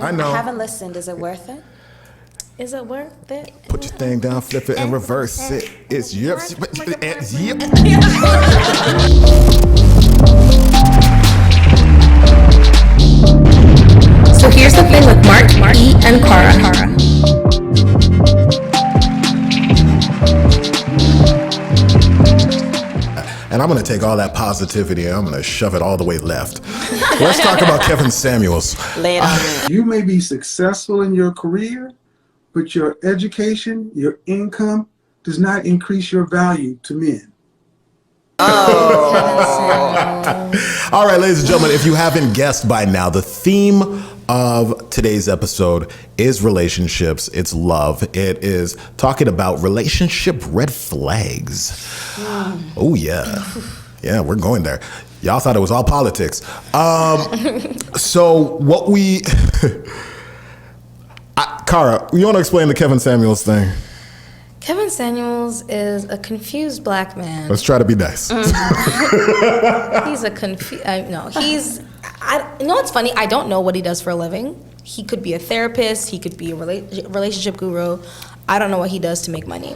I know. I haven't listened. Is it worth it? Is it worth it? Put your thing down, flip it, and reverse it. It's yep. So here's the thing with Marc, E, and Khara. And I'm going to take all that positivity and I'm going to shove it all the way left. Let's talk about Kevin Samuels. Lay it on me. You may be successful in your career, but your education, your income does not increase your value to men. Oh. All right, ladies and gentlemen, if you haven't guessed by now, the theme of today's episode is relationships. It's love. It is talking about relationship red flags. Oh, yeah. Yeah, we're going there. Y'all thought it was all politics. So what we... Khara, you want to explain the Kevin Samuels thing? Kevin Samuels is a confused black man. Let's try to be nice. He's a confused... No, he's... You know what's funny? I don't know what he does for a living. He could be a therapist. He could be a relationship guru. I don't know what he does to make money.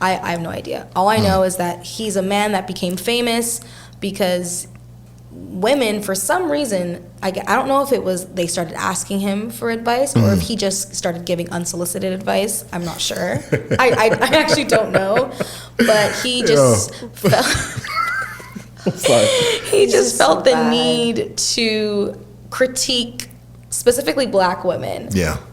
I have no idea. All I know is that he's a man that became famous because women, for some reason, I don't know if it was they started asking him for advice or if he just started giving unsolicited advice. I'm not sure. I actually don't know. But he just felt... He just felt the need to critique specifically black women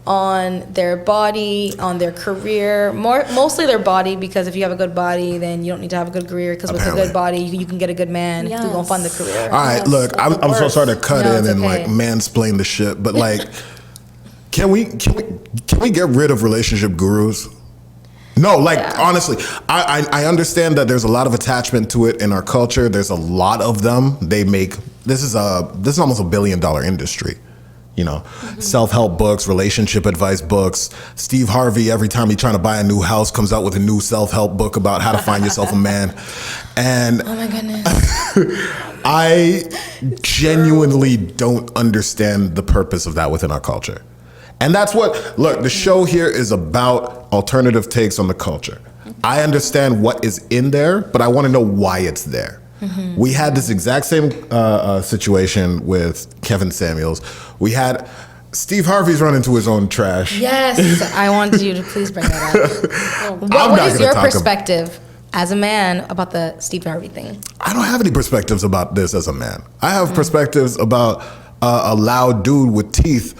on their body, on their career, mostly their body, because if you have a good body, then you don't need to have a good career, because with a good body, you can get a good man who's going to fund the career. All right, look, I'm so sorry to cut in and like mansplain the shit, but like, can we get rid of relationship gurus? No, like, honestly, I understand that there's a lot of attachment to it in our culture. There's a lot of them. They make, this is almost $1 billion industry, you know, self-help books, relationship advice books. Steve Harvey, every time he's trying to buy a new house, comes out with a new self-help book about how to find yourself a man. And oh my goodness. I genuinely don't understand the purpose of that within our culture. And that's what, look, the show here is about alternative takes on the culture. I understand what is in there, but I want to know why it's there. We had this exact same situation with Kevin Samuels. We had Steve Harvey's run into his own trash. Yes, I wanted you to please bring that up. What is your perspective as a man about the Steve Harvey thing? I don't have any perspectives about this as a man. I have perspectives about a loud dude with teeth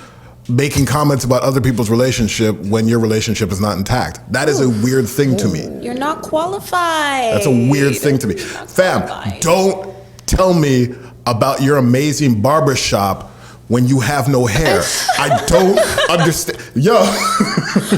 making comments about other people's relationship when your relationship is not intact. That is a weird thing to me. You're not qualified. That's a weird thing to me. Fam, don't tell me about your amazing barbershop when you have no hair. I don't understand. Yo.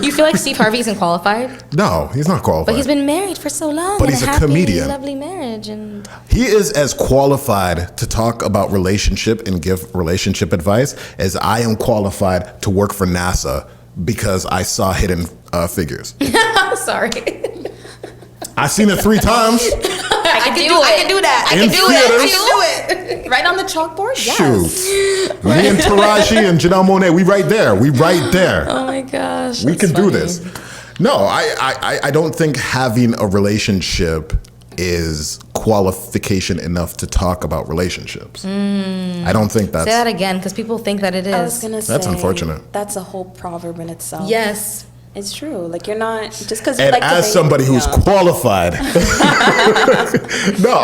You feel like Steve Harvey isn't qualified? No, he's not qualified. But he's been married for so long. But he's a comedian. Lovely marriage. And he is as qualified to talk about relationship and give relationship advice as I am qualified to work for NASA because I saw Hidden Figures. I'm sorry. I've seen it 3 times. I can do that. I can do it. Right on the chalkboard? Yes. Shoot. Me and Taraji and Janelle Monáe, we right there. Oh my gosh. We can do this. No, I don't think having a relationship is qualification enough to talk about relationships. I don't think that's... Say that again, because people think that it is. I was going to say... That's unfortunate. That's a whole proverb in itself. Yes. It's true. Like, you're not... Just because you and like to as somebody who's qualified... No,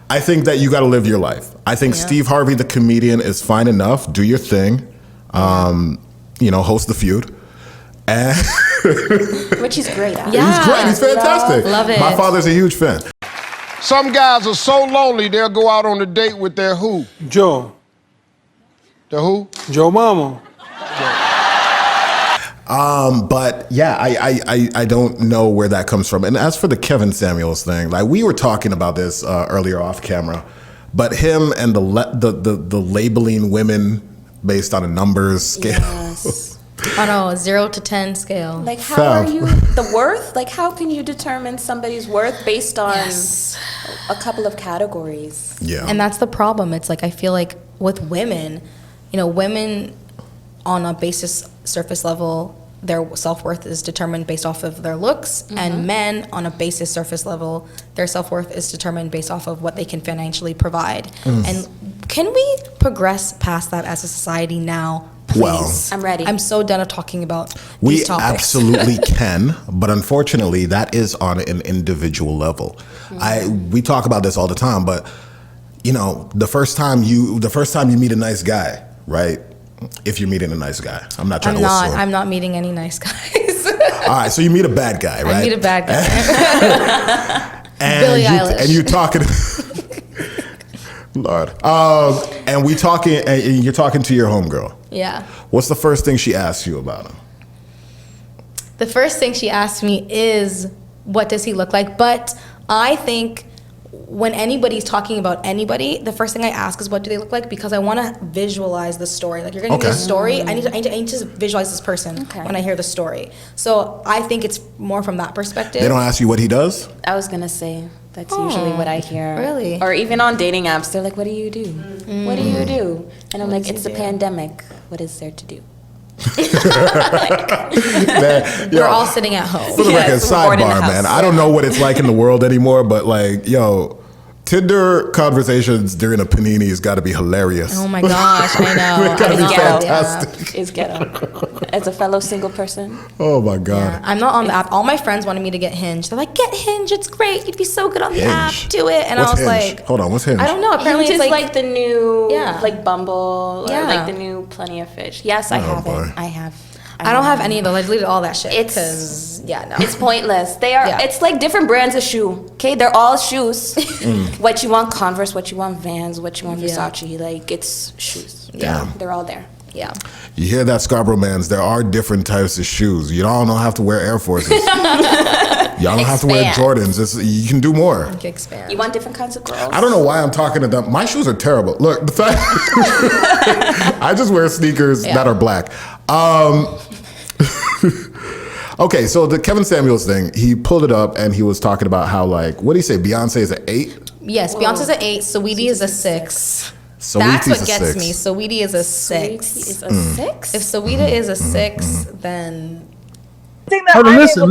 I think that you got to live your life. I think Steve Harvey, the comedian, is fine enough. Do your thing. You know, host The Feud. And which he's great at. Yeah. He's great. He's fantastic. Love it. My father's a huge fan. Some guys are so lonely, they'll go out on a date with their who? Joe. The who? Joe Mama. But yeah, I don't know where that comes from. And as for the Kevin Samuels thing, like we were talking about this earlier off camera, but him and the labeling women based on a numbers scale. Yes. On a 0 to 10 scale. Like, how are you, the worth? Like, how can you determine somebody's worth based on a couple of categories? Yeah. And that's the problem. It's like, I feel like with women, you know, women on a basis surface level, their self-worth is determined based off of their looks, and men on a basis surface level, their self-worth is determined based off of what they can financially provide. And can we progress past that as a society now? Please. Well, I'm ready. I'm so done of talking about we these topics. absolutely can, but unfortunately, that is on an individual level. We talk about this all the time, but you know, the first time you meet a nice guy, right? If you're meeting a nice guy, I'm not trying to assume. I'm not meeting any nice guys. All right, so you meet a bad guy, right? I meet a bad guy. and Billie Eilish. And you're talking. Lord. And you're talking to your homegirl. Yeah. What's the first thing she asks you about him? The first thing she asked me is, what does he look like? But I think when anybody's talking about anybody, the first thing I ask is, what do they look like? Because I want to visualize the story. Like, you're going to give me a story, I need to visualize this person when I hear the story. So I think it's more from that perspective. They don't ask you what he does? I was gonna say that's usually what I hear. Really? Or even on dating apps, they're like, "What do you do? What do you do?" And I'm like, "It's a pandemic. What is there to do?" We're all sitting at home. For the record, Yes, we're bored in the sidebar, house. man. I don't know what it's like in the world anymore, but like, yo, Tinder conversations during a panini has got to be hilarious. Oh my gosh, I know. It's gotta be I know. fantastic. It's ghetto. As a fellow single person, Oh my God. Yeah. I'm not on the app. All my friends wanted me to get Hinge. They're like, get Hinge, it's great. You'd be so good on the app. Hinge? Do it. And What's I was Hinge? like, Hold on, what's Hinge? I don't know. Apparently Hinge it's is like the new, Yeah. like Bumble, or Yeah. like the new Plenty of Fish. Yes, I have boy. it. I have. I don't have any of those. I deleted all that shit. It's- Because, no. It's pointless. They are. Yeah. It's like different brands of shoe. Okay, they're all shoes. What you want, Converse. What you want, Vans. What you want, Yeah. Versace. Like, it's shoes. Damn. They're all there. Yeah. You hear that, Scarborough mans? There are different types of shoes. You don't have to wear Air Forces. Y'all don't have to wear Expand. Jordans. You can do more. Expand. You want different kinds of girls. I don't know why I'm talking to them. My shoes are terrible. Look, the fact I just wear sneakers that are black. Okay, so the Kevin Samuels thing, he pulled it up and he was talking about how, like, what did he say? Beyonce is an 8? Yes, Beyonce's an 8, Saweetie is a 6. Saweetie's That's what a gets 6. me. Saweetie is a 6. Sweetie is a 6. If Saweetie is a 6, then Hold on, listen.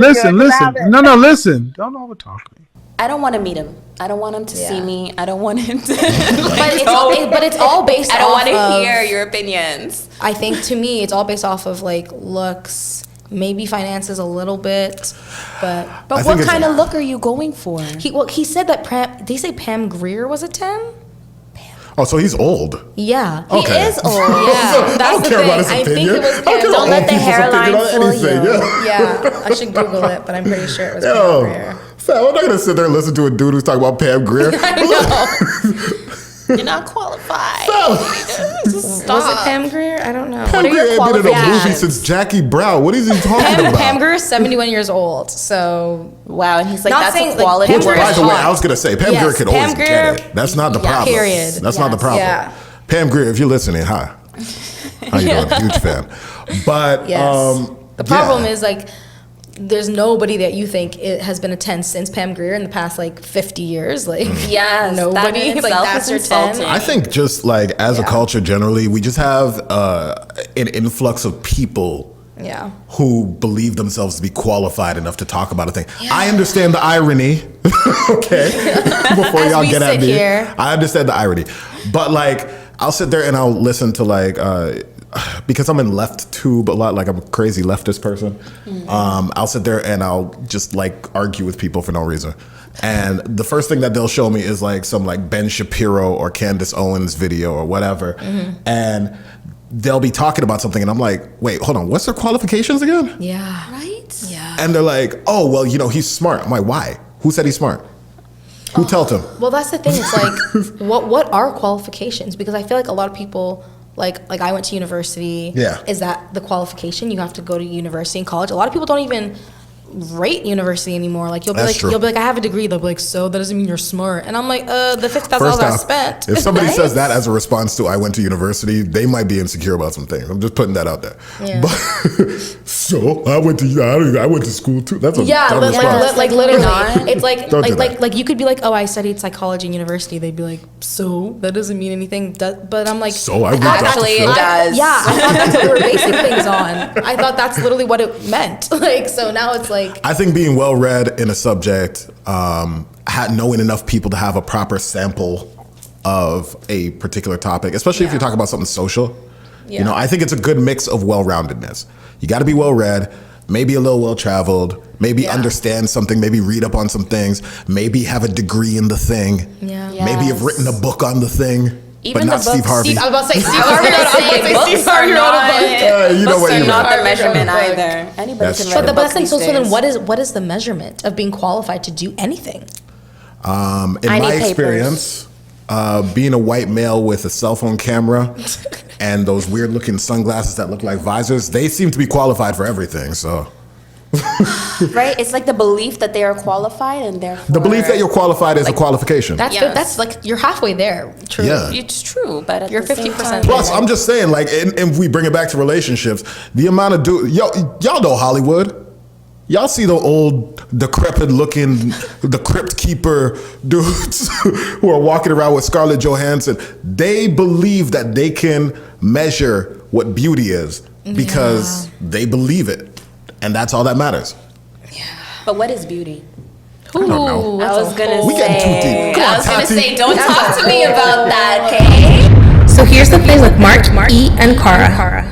No, listen. Don't overtalk me. I don't want to meet him. I don't want him to see me. I don't want him to. but it's all based I don't off want to of, hear your opinions. I think to me it's all based off of like looks, maybe finances a little bit, but But think what it's- kind of look are you going for? he said that did he say Pam Grier was a 10? Oh, so he's old. Yeah. Okay. He is old. Yeah, I that's don't the care thing. about his I think opinion. it was I don't care Pam. about Don't let old the people's hairline opinion on fool anything. you. Yeah. Yeah, I should Google it, but I'm pretty sure it was Pam Yo, Grier. fam, I'm not gonna sit there and listen to a dude who's talking about Pam Grier. You're not qualified. Was it Pam Grier? I don't know. Pam are your Grier ain't been in a movie qualifications? since Jackie Brown. What is he talking about? Pam Grier is 71 years old, so Wow, and he's like, Not that's saying, a like, quality Pam work. Grier By is the way, hot. I was gonna say Pam Yes, Grier could Pam always Grier- get it. That's not the problem. Period. That's not the Yes. problem. Yeah. Pam Grier, if you're listening, hi. How you doing? Huge fan. But yes. The problem yeah. is like there's nobody that you think it has been a 10 since Pam Grier in the past like 50 years. Like Yes, that nobody. in Like itself that's is your 10. insulting. I think just like as a Yeah. culture generally, we just have an influx of people Yeah. who believe themselves to be qualified enough to talk about a thing. I understand the irony, okay? Before As y'all we get at sit me, here. I understand the irony, but like I'll sit there and I'll listen to like because I'm in left tube a lot, like I'm a crazy leftist person. I'll sit there and I'll just like argue with people for no reason. And the first thing that they'll show me is like some like Ben Shapiro or Candace Owens video or whatever, and they'll be talking about something and I'm like, wait, hold on, what's their qualifications again? Yeah. Right? Yeah. And they're like, oh, well, you know, he's smart. I'm like, why? Who said he's smart? Who told him? Well, that's the thing. It's like, what are qualifications? Because I feel like a lot of people, like I went to university. Yeah. Is that the qualification? You have to go to university and college. A lot of people don't even rate university anymore. Like you'll be That's like, true. you'll be like, I have a degree. They'll be like, so that doesn't mean you're smart. And I'm like, the $50,000 First I off, spent. if somebody Right? says that as a response to I went to university, they might be insecure about some things. I'm just putting that out there. Yeah. But, so I went to school too. That's a Yeah, dumb like, response. like literally, Not. it's like Don't do that. like you could be like, oh, I studied psychology in university. They'd be like, so that doesn't mean anything. But I'm like, So I read Actually, Dr. it Phil. does. yeah, I thought that's what we were basing things on. I thought that's literally what it meant. Like, so now it's like, I think being well read in a subject, knowing enough people to have a proper sample of a particular topic, especially if you're talking about something social. Yeah. You know, I think it's a good mix of well-roundedness. You got to be well-read, maybe a little well-traveled, maybe understand something, maybe read up on some things, maybe have a degree in the thing, yeah. maybe have written a book on the thing, Even but not the Steve books- Harvey. I was about to say Steve I was Harvey. gonna say books are not. you know Books what are you not mean. the measurement Harvey wrote a either. Anybody That's can true. write But a the book best thing. these So then, days. what is the measurement of being qualified to do anything? In I my need papers. experience, being a white male with a cell phone camera and those weird looking sunglasses that look like visors, they seem to be qualified for everything. So Right? It's like the belief that they are qualified and therefore. the belief that you're qualified is a qualification. That's Yes. that's like you're halfway there. Truly. Yeah. It's true, but at You're the same 50%. time, Plus, I'm just saying, like, and if we bring it back to relationships, the amount of y'all know Hollywood. Y'all see the old, decrepit-looking, the crypt keeper dudes who are walking around with Scarlett Johansson. They believe that they can measure what beauty is because they believe it, and that's all that matters. But what is beauty? I don't know. I was gonna We getting too say. deep. Come on, I was gonna Tati. say, don't talk to me about that, okay? So here's the thing with Marc, E, and Khara.